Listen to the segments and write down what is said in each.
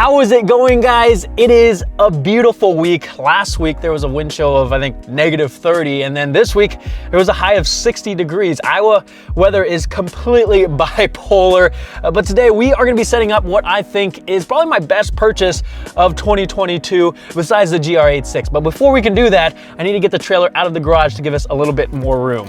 How is it going, guys? It is a beautiful week. Last week there was a wind chill of, I think, -30, and then this week there was a high of 60 degrees. Iowa weather is completely bipolar, but today we are gonna be setting up what I think is probably my best purchase of 2022 besides the GR86. But before we can do that, I need to get the trailer out of the garage to give us a little bit more room.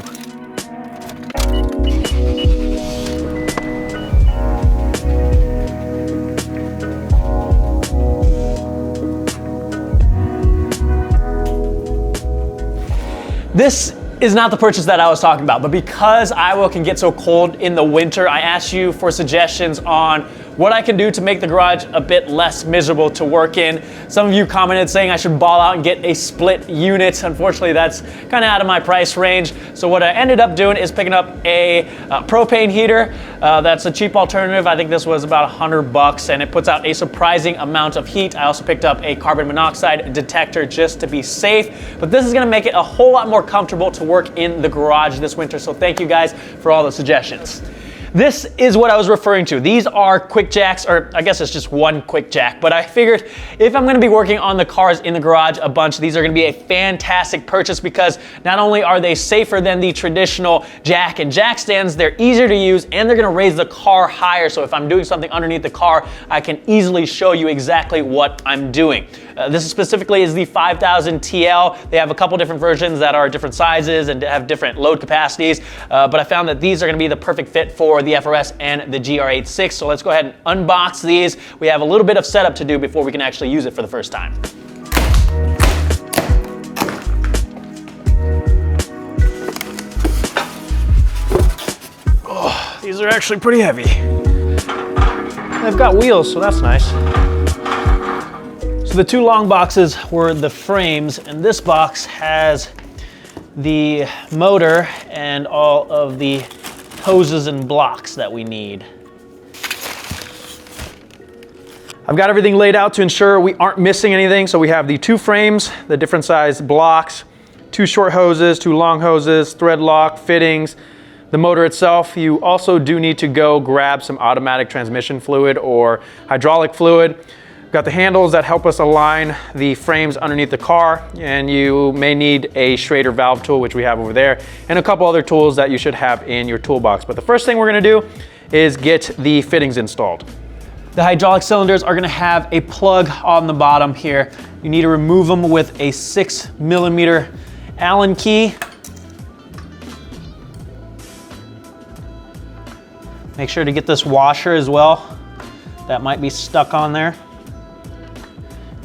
This is not the purchase that I was talking about, but because Iowa can get so cold in the winter, I asked you for suggestions on what I can do to make the garage a bit less miserable to work in. Some of you commented saying I should ball out and get a split unit. Unfortunately, that's kind of out of my price range. So what I ended up doing is picking up a propane heater. That's a cheap alternative. I think this was about $100 and it puts out a surprising amount of heat. I also picked up a carbon monoxide detector just to be safe, but this is gonna make it a whole lot more comfortable to work in the garage this winter. So thank you guys for all the suggestions. This is what I was referring to. These are Quickjacks, or I guess it's just one Quickjack, but I figured if I'm gonna be working on the cars in the garage a bunch, these are gonna be a fantastic purchase because not only are they safer than the traditional jack and jack stands, they're easier to use and they're gonna raise the car higher. So if I'm doing something underneath the car, I can easily show you exactly what I'm doing. This specifically is the 5000 TL. They have a couple different versions that are different sizes and have different load capacities, but I found that these are gonna be the perfect fit for the FRS and the GR86. So let's go ahead and unbox these. We have a little bit of setup to do before we can actually use it for the first time. Oh, these are actually pretty heavy. They've got wheels, so that's nice. So the two long boxes were the frames, and this box has the motor and all of the hoses and blocks that we need. I've got everything laid out to ensure we aren't missing anything. So we have the two frames, the different size blocks, two short hoses, two long hoses, thread lock, fittings, the motor itself. You also do need to go grab some automatic transmission fluid or hydraulic fluid. We've got the handles that help us align the frames underneath the car, and you may need a Schrader valve tool, which we have over there, and a couple other tools that you should have in your toolbox. But the first thing we're gonna do is get the fittings installed. The hydraulic cylinders are gonna have a plug on the bottom here. You need to remove them with a 6mm Allen key. Make sure to get this washer as well. That might be stuck on there.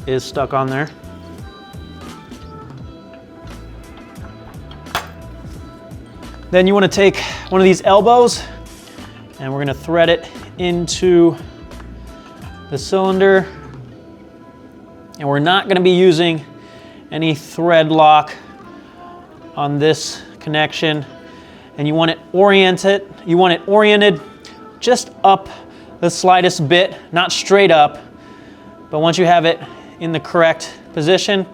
Is stuck on there. Then you want to take one of these elbows and we're going to thread it into the cylinder. And we're not going to be using any thread lock on this connection. And you want it oriented. You want it oriented just up the slightest bit, not straight up. But once you have it in the correct position,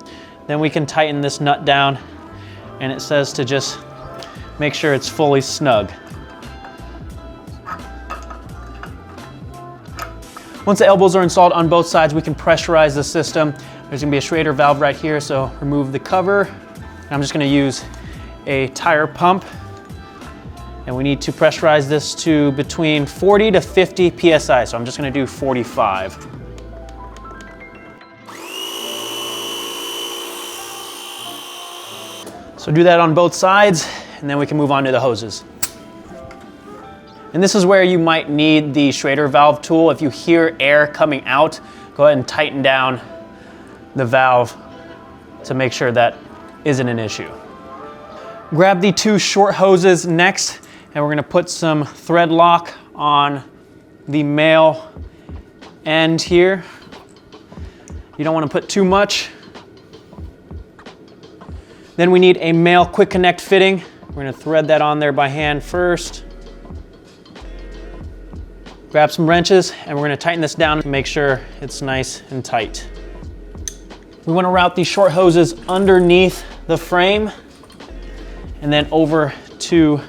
then we can tighten this nut down, and it says to just make sure it's fully snug. Once the elbows are installed on both sides, we can pressurize the system. There's gonna be a Schrader valve right here, so remove the cover. I'm just gonna use a tire pump, and we need to pressurize this to between 40 to 50 PSI, so I'm just gonna do 45. So do that on both sides, and then we can move on to the hoses. And this is where you might need the Schrader valve tool. If you hear air coming out, go ahead and tighten down the valve to make sure that isn't an issue. Grab the two short hoses next, and we're gonna put some thread lock on the male end here. You don't wanna put too much. Then we need a male quick connect fitting. We're gonna thread that on there by hand first. Grab some wrenches and we're gonna tighten this down to make sure it's nice and tight. We wanna route these short hoses underneath the frame and then over to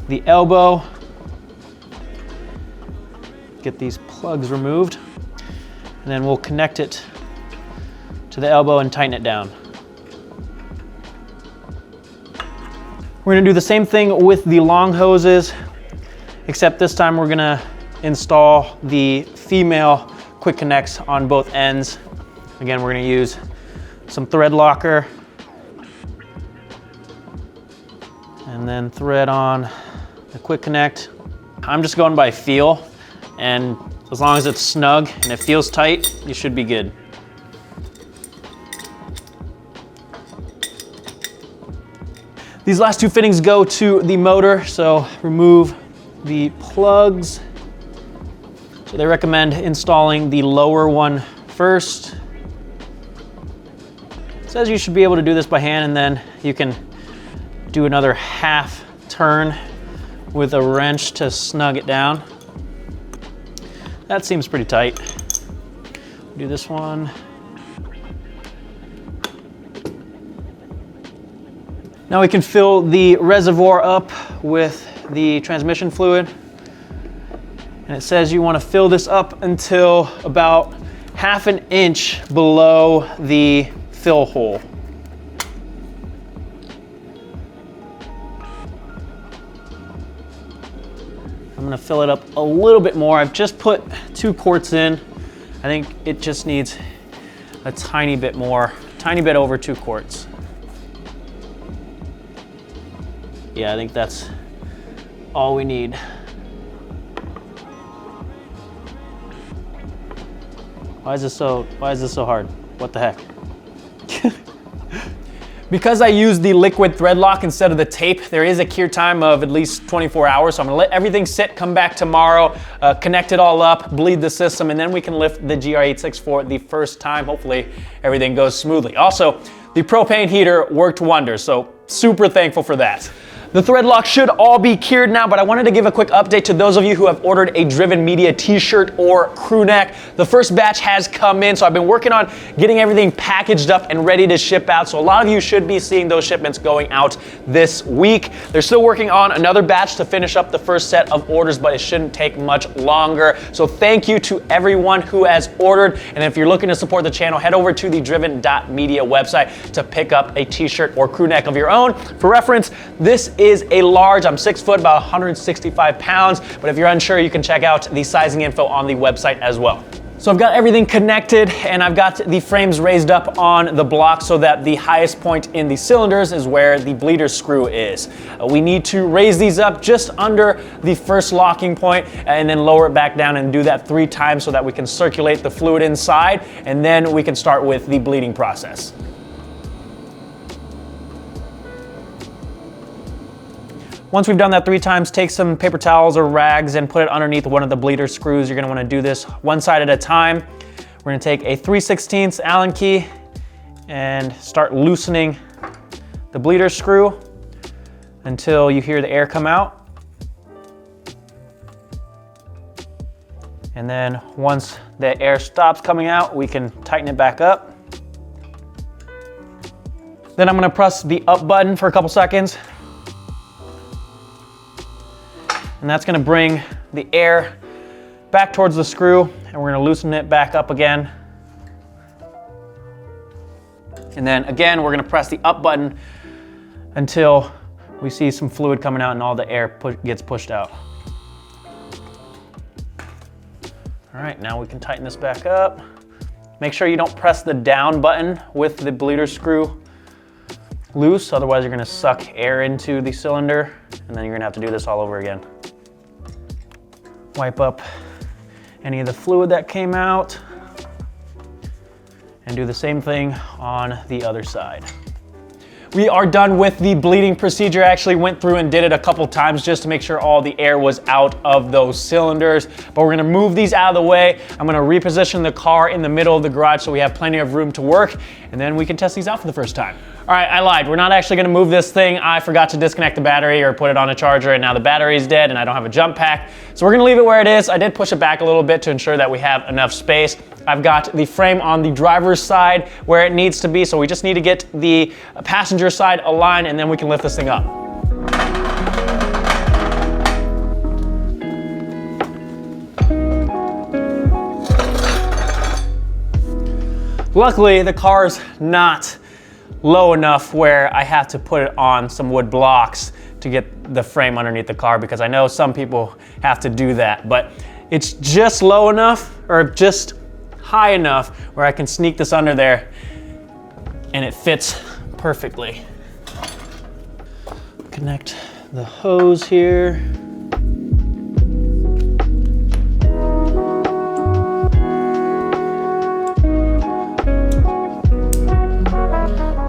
the elbow. Get these plugs removed. And then we'll connect it to the elbow and tighten it down. We're gonna do the same thing with the long hoses, except this time we're gonna install the female quick connects on both ends. Again, we're gonna use some thread locker and then thread on the quick connect. I'm just going by feel, and as long as it's snug and it feels tight, you should be good. These last two fittings go to the motor, so remove the plugs. So they recommend installing the lower one first. It says you should be able to do this by hand, and then you can do another half turn with a wrench to snug it down. That seems pretty tight. Do this one. Now we can fill the reservoir up with the transmission fluid. And it says you want to fill this up until about 1/2 inch below the fill hole. I'm gonna fill it up a little bit more. I've just put 2 quarts in. I think it just needs a tiny bit more, tiny bit over 2 quarts. Yeah, I think that's all we need. Why is this so hard? What the heck? Because I use the liquid thread lock instead of the tape, there is a cure time of at least 24 hours. So I'm gonna let everything sit, come back tomorrow, connect it all up, bleed the system, and then we can lift the GR86 for the first time. Hopefully everything goes smoothly. Also, the propane heater worked wonders, so super thankful for that. The thread lock should all be cured now, but I wanted to give a quick update to those of you who have ordered a Driven Media t-shirt or crew neck. The first batch has come in, so I've been working on getting everything packaged up and ready to ship out. So a lot of you should be seeing those shipments going out this week. They're still working on another batch to finish up the first set of orders, but it shouldn't take much longer. So thank you to everyone who has ordered. And if you're looking to support the channel, head over to the driven.media website to pick up a t-shirt or crew neck of your own. For reference, this is a large. I'm 6 foot, about 165 pounds, but if you're unsure, you can check out the sizing info on the website as well. So I've got everything connected, and I've got the frames raised up on the block so that the highest point in the cylinders is where the bleeder screw is. We need to raise these up just under the first locking point and then lower it back down, and do that 3 times so that we can circulate the fluid inside, and then we can start with the bleeding process. Once we've done that 3 times, take some paper towels or rags and put it underneath one of the bleeder screws. You're gonna wanna do this one side at a time. We're gonna take a 3/16 Allen key and start loosening the bleeder screw until you hear the air come out. And then once the air stops coming out, we can tighten it back up. Then I'm gonna press the up button for a couple seconds. And that's gonna bring the air back towards the screw, and we're gonna loosen it back up again. And then again, we're gonna press the up button until we see some fluid coming out and all the air gets pushed out. All right, now we can tighten this back up. Make sure you don't press the down button with the bleeder screw loose, otherwise you're gonna suck air into the cylinder, and then you're gonna have to do this all over again. Wipe up any of the fluid that came out, and do the same thing on the other side. We are done with the bleeding procedure. I actually went through and did it a couple times just to make sure all the air was out of those cylinders. But we're gonna move these out of the way. I'm gonna reposition the car in the middle of the garage so we have plenty of room to work, and then we can test these out for the first time. All right, I lied. We're not actually gonna move this thing. I forgot to disconnect the battery or put it on a charger, and now the battery's dead and I don't have a jump pack. So we're gonna leave it where it is. I did push it back a little bit to ensure that we have enough space. I've got the frame on the driver's side where it needs to be, so we just need to get the passenger side aligned, and then we can lift this thing up. Luckily, the car's not low enough where I have to put it on some wood blocks to get the frame underneath the car, because I know some people have to do that, but it's just low enough or just high enough where I can sneak this under there and it fits perfectly. Connect the hose here.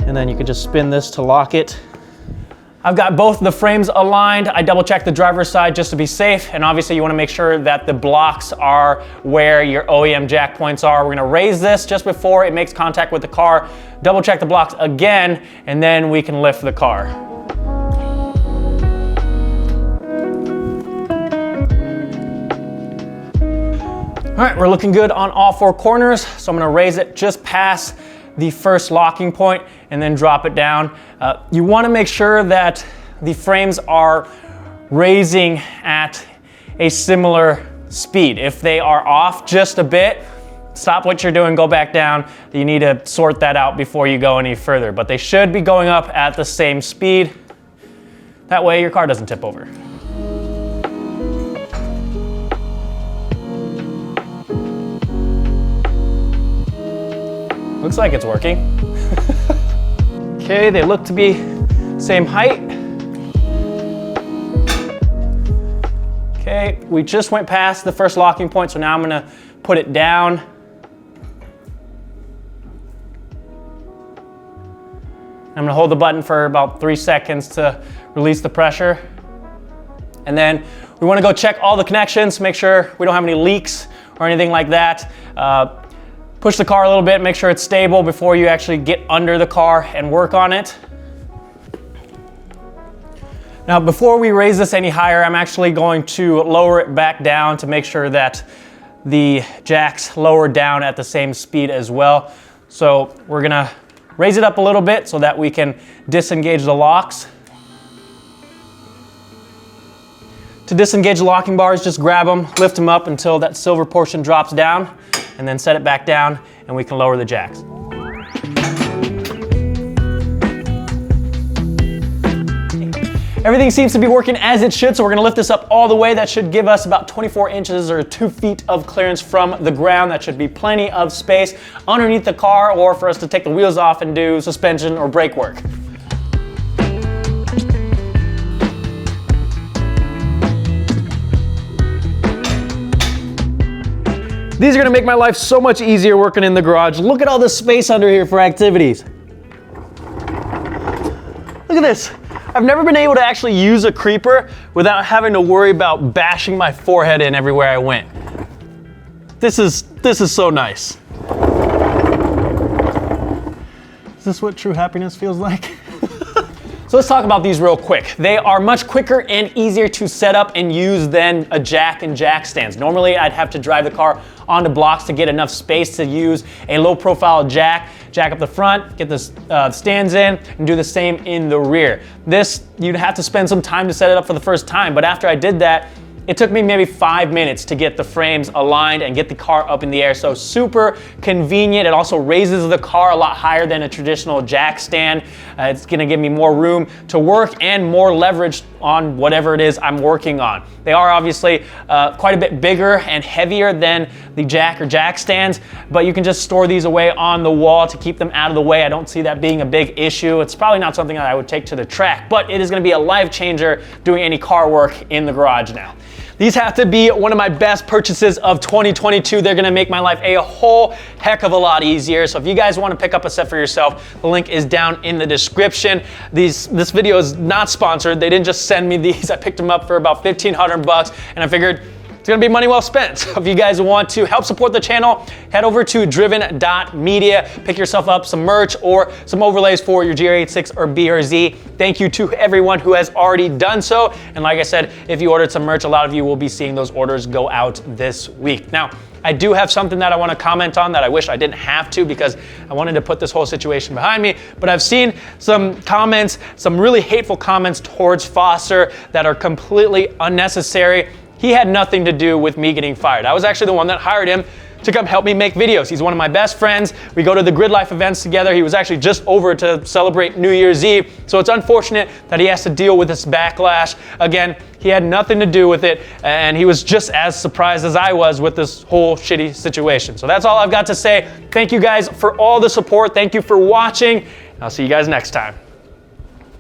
And then you can just spin this to lock it. I've got both the frames aligned. I double checked the driver's side just to be safe. And obviously you wanna make sure that the blocks are where your OEM jack points are. We're gonna raise this just before it makes contact with the car, double check the blocks again, and then we can lift the car. All right, we're looking good on all four corners. So I'm gonna raise it just past the first locking point and then drop it down. You wanna make sure that the frames are raising at a similar speed. If they are off just a bit, stop what you're doing, go back down. You need to sort that out before you go any further, but they should be going up at the same speed. That way your car doesn't tip over. Looks like it's working. Okay, they look to be same height. Okay, we just went past the first locking point, so now I'm gonna put it down. I'm gonna hold the button for about 3 seconds to release the pressure. And then we wanna go check all the connections, make sure we don't have any leaks or anything like that. Push the car a little bit, make sure it's stable before you actually get under the car and work on it. Now, before we raise this any higher, I'm actually going to lower it back down to make sure that the jack's lowered down at the same speed as well. So we're gonna raise it up a little bit so that we can disengage the locks. To disengage the locking bars, just grab them, lift them up until that silver portion drops down, and then set it back down, and we can lower the jacks. Everything seems to be working as it should, so we're gonna lift this up all the way. That should give us about 24 inches or 2 feet of clearance from the ground. That should be plenty of space underneath the car or for us to take the wheels off and do suspension or brake work. These are gonna make my life so much easier working in the garage. Look at all the space under here for activities. Look at this. I've never been able to actually use a creeper without having to worry about bashing my forehead in everywhere I went. This is so nice. Is this what true happiness feels like? So let's talk about these real quick. They are much quicker and easier to set up and use than a jack and jack stands. Normally I'd have to drive the car onto blocks to get enough space to use a low profile jack up the front, get the stands in, and do the same in the rear. This, you'd have to spend some time to set it up for the first time, but after I did that, it took me maybe 5 minutes to get the frames aligned and get the car up in the air. So super convenient. It also raises the car a lot higher than a traditional jack stand. It's gonna give me more room to work and more leverage on whatever it is I'm working on. They are obviously quite a bit bigger and heavier than the jack or jack stands, but you can just store these away on the wall to keep them out of the way. I don't see that being a big issue. It's probably not something that I would take to the track, but it is gonna be a life changer doing any car work in the garage now. These have to be one of my best purchases of 2022. They're gonna make my life a whole heck of a lot easier. So if you guys wanna pick up a set for yourself, the link is down in the description. This video is not sponsored. They didn't just send me these. I picked them up for about 1,500 bucks, and I figured it's gonna be money well spent. So if you guys want to help support the channel, head over to driven.media, pick yourself up some merch or some overlays for your GR86 or BRZ. Thank you to everyone who has already done so. And like I said, if you ordered some merch, a lot of you will be seeing those orders go out this week. Now, I do have something that I want to comment on that I wish I didn't have to because I wanted to put this whole situation behind me, but I've seen some comments, some really hateful comments towards Foster that are completely unnecessary. He had nothing to do with me getting fired. I was actually the one that hired him to come help me make videos. He's one of my best friends. We go to the Grid Life events together. He was actually just over to celebrate New Year's Eve, so it's unfortunate that he has to deal with this backlash. Again, he had nothing to do with it, and he was just as surprised as I was with this whole shitty situation. So that's all I've got to say. Thank you guys for all the support. Thank you for watching. I'll see you guys next time.